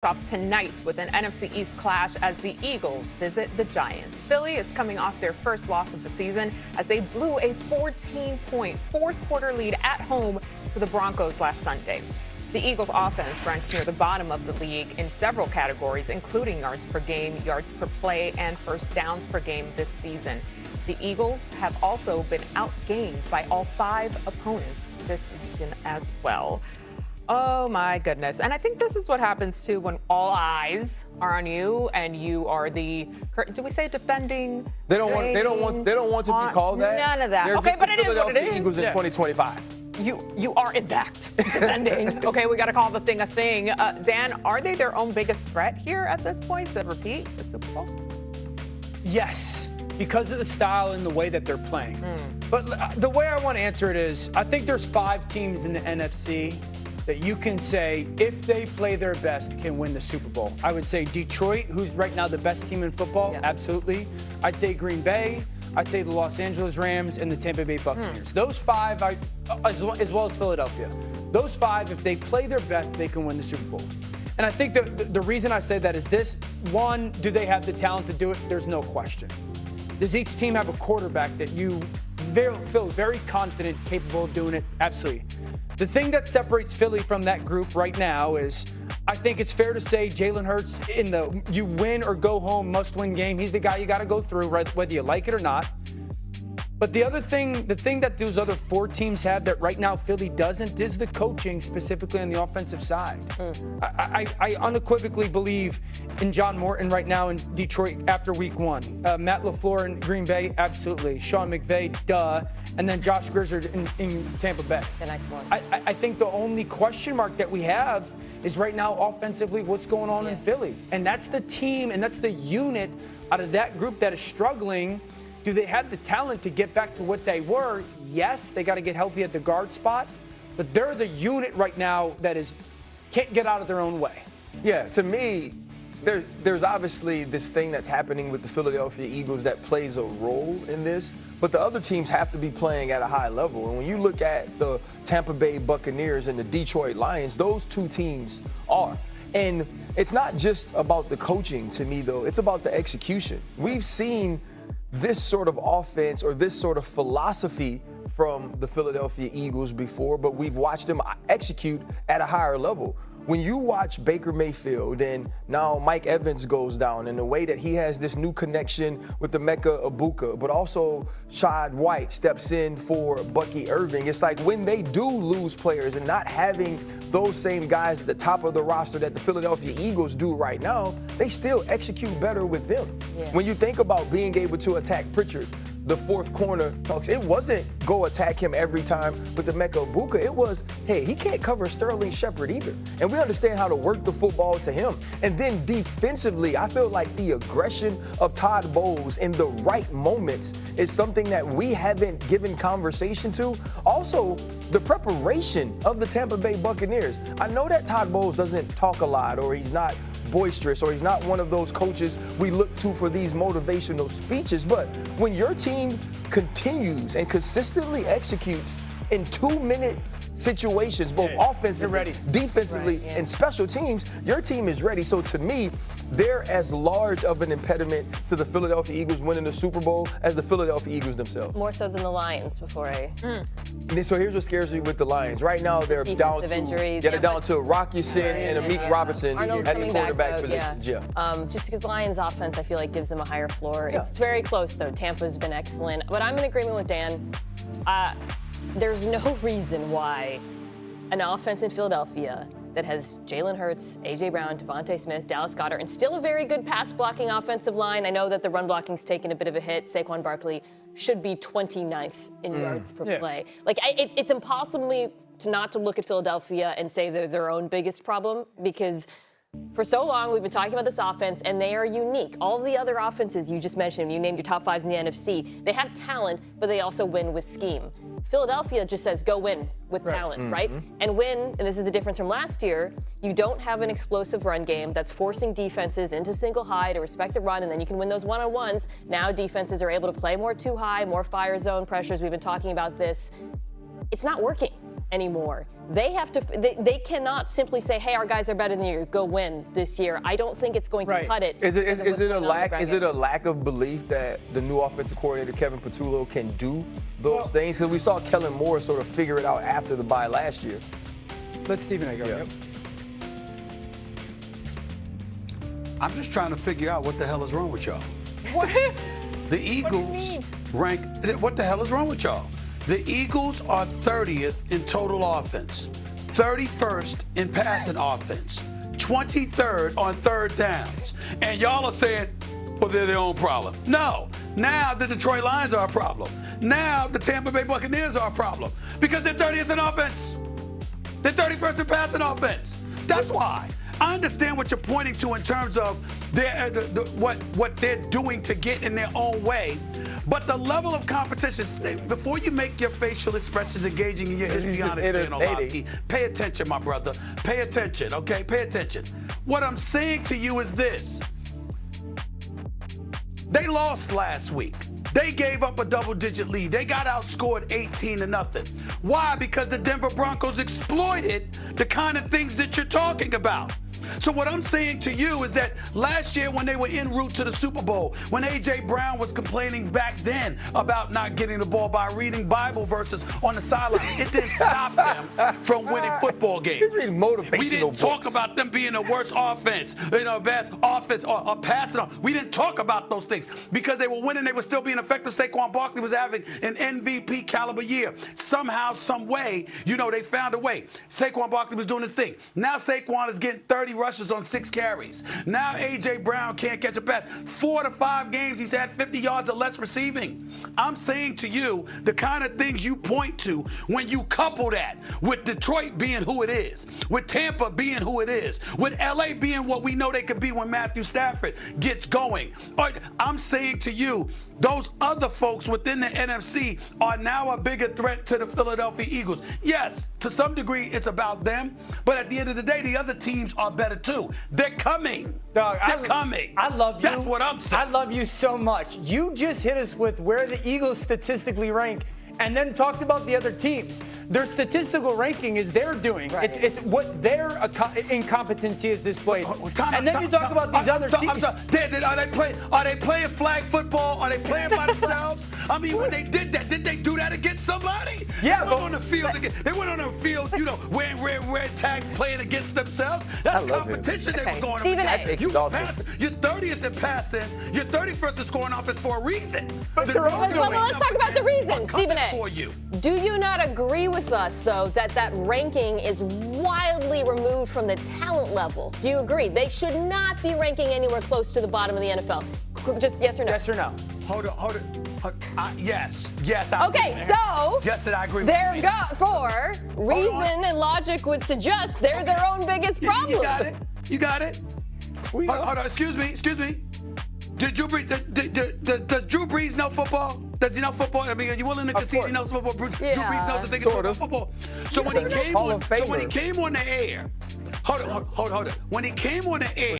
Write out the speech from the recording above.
Off tonight with an NFC East clash as the Eagles visit the Giants. Philly is coming off their first loss of the season as they blew a 14-point fourth-quarter lead at home to the Broncos last Sunday. The Eagles' offense ranks near the bottom of the league in several categories, including yards per game, yards per play, and first downs per game this season. The Eagles have also been outgained by all 5 opponents this season as well. Oh my goodness. And I think this is what happens too when all eyes are on you and you are the, do we say defending? They don't want to be called that. None of that. They're okay, just but the it is what it Philadelphia is. Eagles in 2025. You are in fact defending. Okay, we got to call the thing a thing. Dan, are they their own biggest threat here at this point to repeat the Super Bowl? Yes, because of the style and the way that they're playing. But the way I want to answer it is, I think there's 5 teams in the NFC that you can say, if they play their best, can win the Super Bowl. I would say Detroit, who's right now the best team in football, absolutely. I'd say Green Bay. I'd say the Los Angeles Rams and the Tampa Bay Buccaneers. Those 5, as well as Philadelphia. Those 5, if they play their best, they can win the Super Bowl. And I think the reason I say that is this. One, do they have the talent to do it? There's no question. Does each team have a quarterback that you feel very confident, capable of doing it? Absolutely. The thing that separates Philly from that group right now is, I think it's fair to say Jalen Hurts in the you win or go home must-win game. He's the guy you got to go through, whether you like it or not. But the thing that those other 4 teams have that right now Philly doesn't is the coaching, specifically on the offensive side. I unequivocally believe in John Morton right now in Detroit after week 1. Matt LaFleur in Green Bay, absolutely. Sean McVay, duh. And then Josh Grizzard in Tampa Bay. The next one. I think the only question mark that we have is right now offensively what's going on in Philly. And that's the team and that's the unit out of that group that is struggling. Do they have the talent to get back to what they were? Yes, they got to get healthy at the guard spot, but they're the unit right now that can't get out of their own way. Yeah, to me, there's obviously this thing that's happening with the Philadelphia Eagles that plays a role in this, but the other teams have to be playing at a high level. And when you look at the Tampa Bay Buccaneers and the Detroit Lions, those 2 teams are. And it's not just about the coaching to me, though. It's about the execution. We've seen this sort of offense or this sort of philosophy from the Philadelphia Eagles before, but we've watched them execute at a higher level. When you watch Baker Mayfield and now Mike Evans goes down and the way that he has this new connection with the Emeka Egbuka, but also Shad White steps in for Bucky Irving, it's like when they do lose players and not having those same guys at the top of the roster that the Philadelphia Eagles do right now, they still execute better with them. When you think about being able to attack Pritchard, the 4th corner talks, it wasn't go attack him every time with the Emeka Egbuka. It was, hey, he can't cover Sterling Shepard either. And we understand how to work the football to him. And then defensively, I feel like the aggression of Todd Bowles in the right moments is something that we haven't given conversation to. Also, the preparation of the Tampa Bay Buccaneers. I know that Todd Bowles doesn't talk a lot or he's not boisterous or he's not one of those coaches we look to for these motivational speeches, but when your team continues and consistently executes in 2-minute situations, both offensively, defensively, and special teams, your team is ready. So to me, they're as large of an impediment to the Philadelphia Eagles winning the Super Bowl as the Philadelphia Eagles themselves. More so than the Lions before I... So here's what scares me with the Lions. Right now, they're down to injuries. They're down to Rocky Sin and Amik Robinson at the quarterback position. Just because Lions offense, I feel like, gives them a higher floor. It's very close, though. Tampa's been excellent. But I'm in agreement with Dan. There's no reason why an offense in Philadelphia that has Jalen Hurts, A.J. Brown, Devontae Smith, Dallas Goedert, and still a very good pass-blocking offensive line. I know that the run-blocking's taken a bit of a hit. Saquon Barkley should be 29th in yards per play. Like, it's impossible not to look at Philadelphia and say they're their own biggest problem because for so long, we've been talking about this offense, and they are unique. All the other offenses you just mentioned, you named your top 5s in the NFC, they have talent, but they also win with scheme. Philadelphia just says, go win with talent, right? And win, and this is the difference from last year, you don't have an explosive run game that's forcing defenses into single high to respect the run, and then you can win those one-on-ones. Now defenses are able to play more two high, more fire zone pressures. We've been talking about this. It's not working. anymore. They have to. They cannot simply say, "Hey, our guys are better than you. Go win this year." I don't think it's going to cut it. Is it a lack of belief that the new offensive coordinator Kevin Patullo can do those things? Because we saw Kellen Moore sort of figure it out after the bye last year. Let Stephen A. go. Yeah. Yep. I'm just trying to figure out what the hell is wrong with y'all. What? The Eagles rank. What the hell is wrong with y'all? The Eagles are 30th in total offense, 31st in passing offense, 23rd on third downs. And y'all are saying, well, they're their own problem. No. Now the Detroit Lions are a problem. Now the Tampa Bay Buccaneers are a problem because they're 30th in offense. They're 31st in passing offense. That's why. I understand what you're pointing to in terms of what they're doing to get in their own way. But the level of competition, before you make your facial expressions engaging in your histrionic, pay attention, my brother. Pay attention, okay? Pay attention. What I'm saying to you is this. They lost last week. They gave up a double-digit lead. They got outscored 18-0. Why? Because the Denver Broncos exploited the kind of things that you're talking about. So what I'm saying to you is that last year when they were en route to the Super Bowl, when A.J. Brown was complaining back then about not getting the ball by reading Bible verses on the sideline, it didn't stop them from winning football games. We didn't talk about them being the worst offense, best offense or passing off. We didn't talk about those things because they were winning. They were still being effective. Saquon Barkley was having an MVP caliber year. Somehow, some way, they found a way. Saquon Barkley was doing his thing. Now Saquon is getting 30 rushes on 6 carries. Now A.J. Brown can't catch a pass. 4 to 5 games he's had 50 yards or less receiving. I'm saying to you the kind of things you point to when you couple that with Detroit being who it is, with Tampa being who it is, with L.A. being what we know they could be when Matthew Stafford gets going. I'm saying to you, those other folks within the NFC are now a bigger threat to the Philadelphia Eagles. Yes, to some degree it's about them, but at the end of the day, the other teams are better too. They're coming. Dog, They're coming. I love you. That's what I'm saying. I love you so much. You just hit us with where the Eagles statistically rank and then talked about the other teams. Their statistical ranking is they're doing. Right. It's what their incompetency is displayed. And then you talk about these other teams. Are they playing flag football? Are they playing by themselves? I mean, when they did that, did they do that against somebody? Yeah, they went on the field. They went on the field, wearing red tags, playing against themselves. That's competition they were going against. You're 30th in passing. You're 31st in scoring offense for a reason. But let's talk about the reason, Stephen A. For you. Do you not agree with us, though, that ranking is wildly removed from the talent level? Do you agree? They should not be ranking anywhere close to the bottom of the NFL. Just yes or no? Yes or no? Hold on. Yes. Yes, I agree. Therefore, reason and logic would suggest they're their own biggest problem. You got it. Hold on. Excuse me. Does Drew Brees know football? Does he know football? I mean, are you willing to concede he knows football? Drew Brees knows the thing about football. So when he came on the air, hold on. When he came on the air,